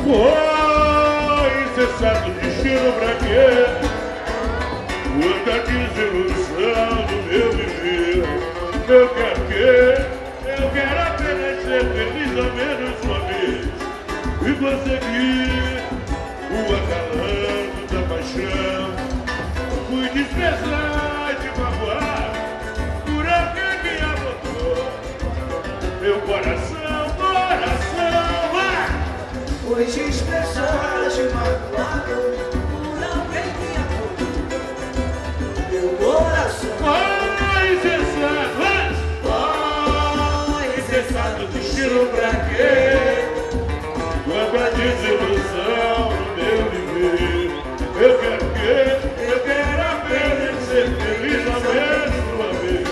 Pois cê sabe o destino pra quê? Quanta desilusão do meu viver. Eu quero quê? Eu quero apenas ser feliz ao menos uma vez e conseguir o acalanto da paixão. Fui desprezar e te magoar por alguém que abortou meu coração, coração, vai! Fui desprezar e magoado por alguém que abortou meu coração. Vai cessar, vai! Vai Cessar o destino pra quê? Quanta desilusão no meu viver. Eu quero quê? Eu quero apenas ser feliz ao menos uma vez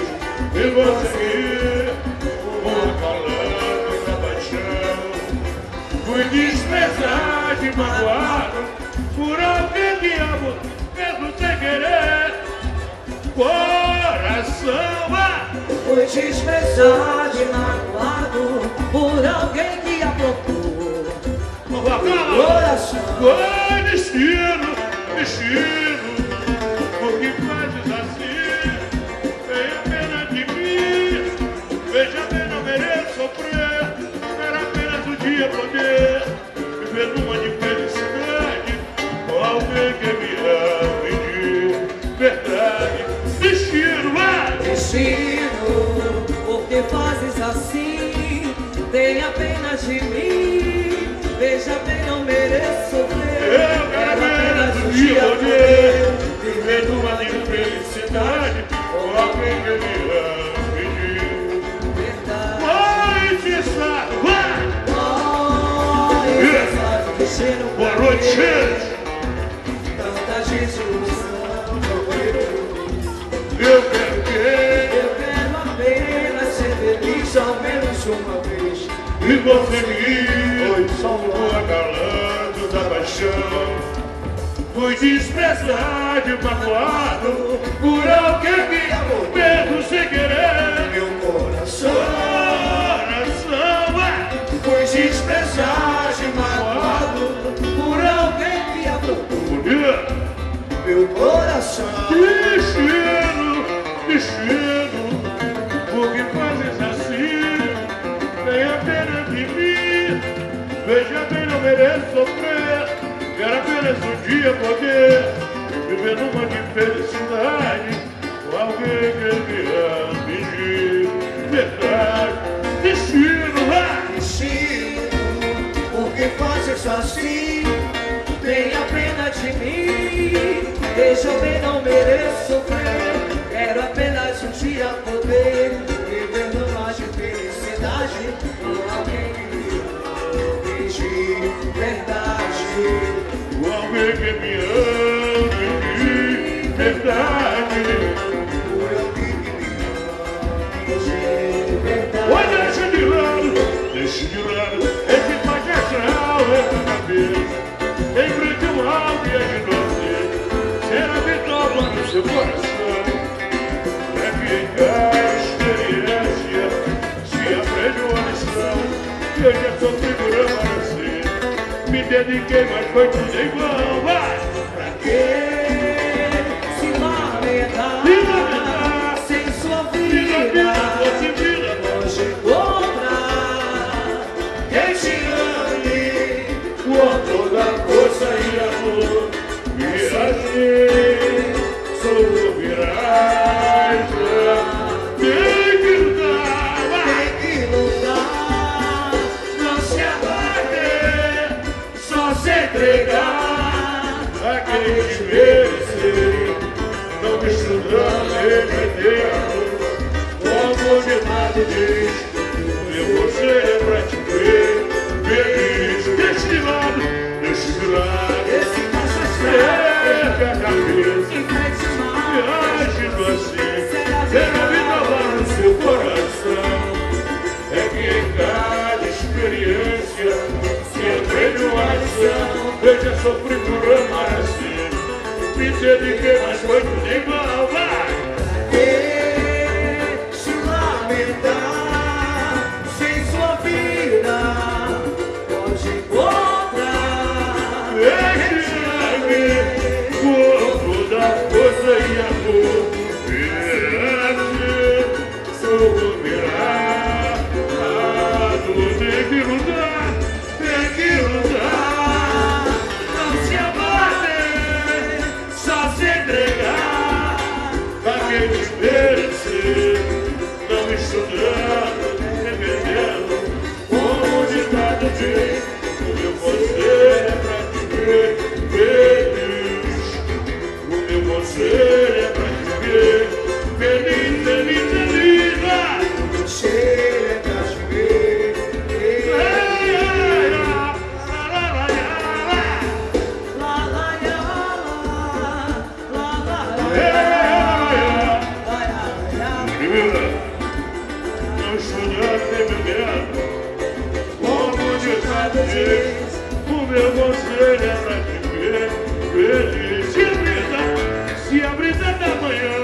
e conseguir o acalanto da paixão. Fui desprezado e magoado por alguém que amo, mesmo sem querer. Coração, vai! Fui desprezado e magoado por alguém que abortou meu coração. Vai, destino, destino, por que fazes assim? Tenha pena de mim, veja bem, não mereço sofrer. Era apenas um dia poder viver numa de felicidade com alguém que me ame de verdade. Destino, vai! Destino, por que fazes assim? Tenha pena de mim, veja bem, não mereço sofrer. Eu quero apenas um dia poder viver numa de felicidade com alguém que me ame de Verdade. vai, Tissado, vai! Ai, destino, Boa noite, gente! tanta desilusão, Eu quero que eu quero apenas ser feliz ao menos uma vez e conseguir o acalanto da paixão. Fui desprezado e magoado por alguém que amou, mesmo sem querer. meu coração. Coração, vai! Fui desprezado e magoado por alguém que abortou Bonito! meu coração. Destino, destino, por que fazes assim? Tenha pena de mim, veja bem, não mereço sofrer. Quero apenas um dia poder viver numa de felicidade com alguém que me ame de verdade. Destino, vai! Destino, por que fazes assim? Tenha pena de mim, veja bem, não mereço sofrer. Quero apenas um dia poder viver numa de felicidade com alguém que me ame de verdade. Com alguém que me ame de verdade. Por alguém que me ame de verdade. Oi, deixa de lado esse paixão na cabeça. Em frente ao alto e a de você, será vitória no seu coração. É que em cada experiência se aprende uma lição. Eu já sofri por amar você, me dediquei, mas foi tudo em vão. Vai! Pra que se lamentar sem sua vida? Você vira, Hoje encontrar quem te ame com toda a força e amor, viajei, sou viragem. Tem que lutar, vai! tem que lutar, não se abater, só se entregar A quem te merecer, não me estudando nem vai ter amor. Como de nada diz, eu você é pra te ver feliz. Deixa de lado, esse passo erga a cabeça. em frente E mais. agindo assim, será vitória no seu coração. É que em cada experiência se aprende uma lição. Eu já sofri por amar assim, me dediquei, mas foi tudo igual, vai! Que se lamentar sem sua vida, pode encontrar dizer, meu conselho é pra te ver feliz. O meu conselho é pra te ver feliz, feliz, feliz. o conselho é pra te ver feliz. Não sonhar ter me dentro, como de cada vez. O meu conselho é pra te ver feliz. Se a brisa da manhã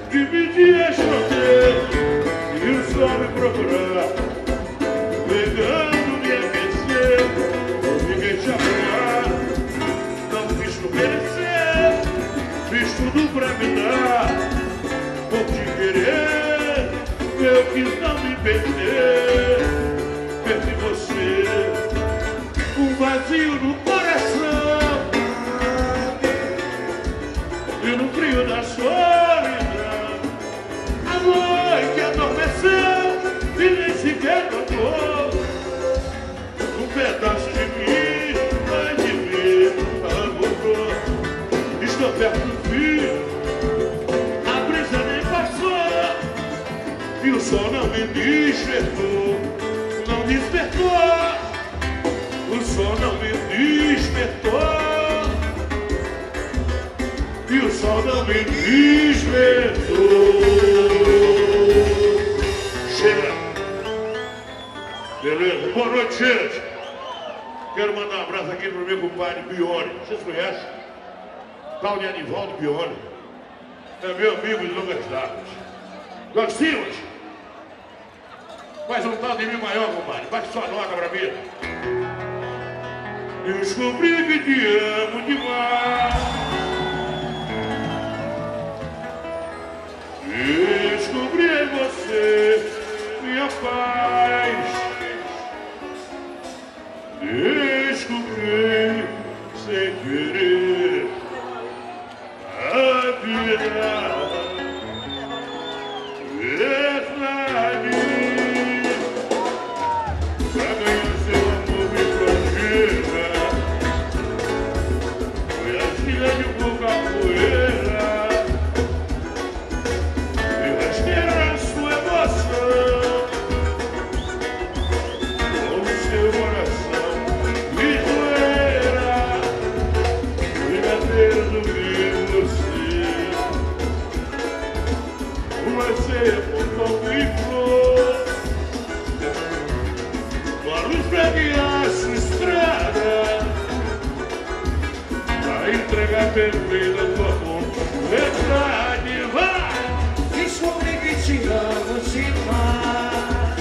dividir a chover e o sol me procurar, pegando me aquecer, não fiquei te apanhar. Não fiz tu merecer, fiz tudo pra me dar. Por te querer, eu quis não me perder. Perdi você, um vazio no coração e no frio da solidão. A noite adormeceu e nem sequer tocou. Um pedaço de mim vai de mim, amor. Estou perto do fim, a brisa nem passou e o sol não me despertou. Não despertou, o sol não me despertou e o sol não me despertou. Chega. Beleza, boa noite, gente. Quero mandar um abraço aqui pro meu compadre Bione. Vocês conhecem? Tal de Anivaldo Bione. É meu amigo de longas datas. Nós Simas. Faz um tal de mim maior, compadre. Bate sua nota pra mim. Descobri que te amo demais. Descobri em você minha paz. Descobri sem querer a vida. Verdade. Pra ganhar seu amor me proteja. Foi a filha de pouca poeira e rasteira a sua emoção. Com o seu coração me doera. Brigadeiro de você. Você é por pão e flor. A luz pra guiar sua estrada, a entregar perfeita tua amor. Verdade, vai! Descobri que te amo demais.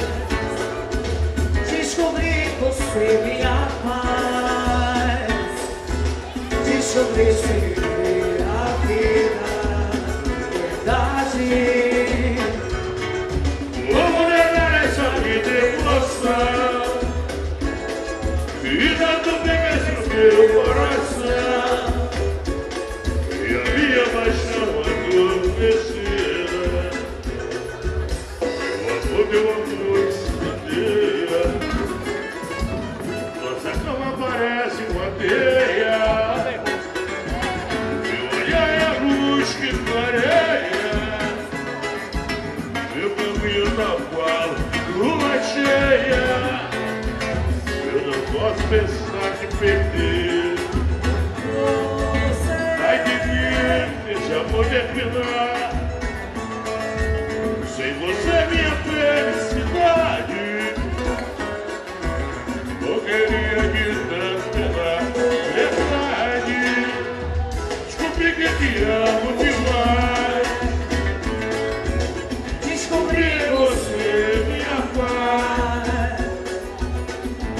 Descobri você minha paz. Descobri sem querer a vida. Verdade. Vamos negar essa vida emoção e dando pegas no meu coração e a minha paixão adormecida. Meu amor se bandeira, nossa cama parece uma teia. Meu olhar é a luz que clareia. Meu caminho na qual lua cheia. Eu não posso pensar que perder. Ai de mim, esse amor terminar. Sem você minha felicidade. Morreria de transferar. Verdade. Descobri que te amo demais. Descobri você minha paz.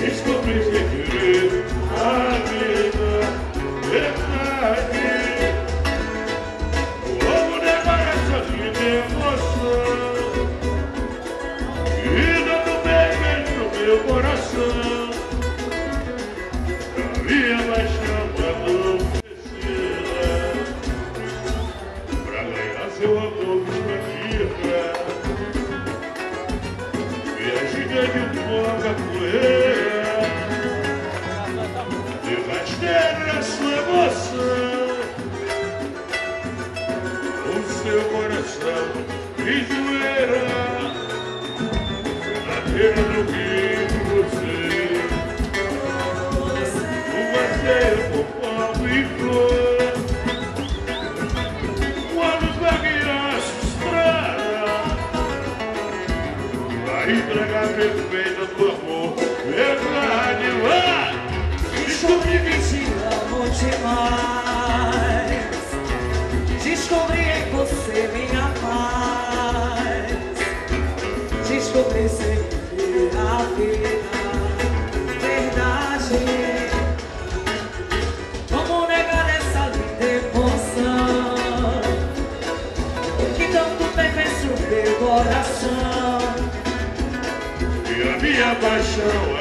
Descobri sem querer a vida. Verdade. Vamos negar essa linda emoção e dando bem no meu coração. A minha paixão adormecida. Pra ganhar seu amor escondida. E a giga de um pouca poeira tempo complicou. Quando peguei essa estrada, vai entregar perfeita do amor, verdade, vai. Descobri que te amo demais. Descobri em você minha paz. Descobri sem viver a vida. Verdade. Como negar essa linda emoção que tanto tem feito meu coração? E a minha paixão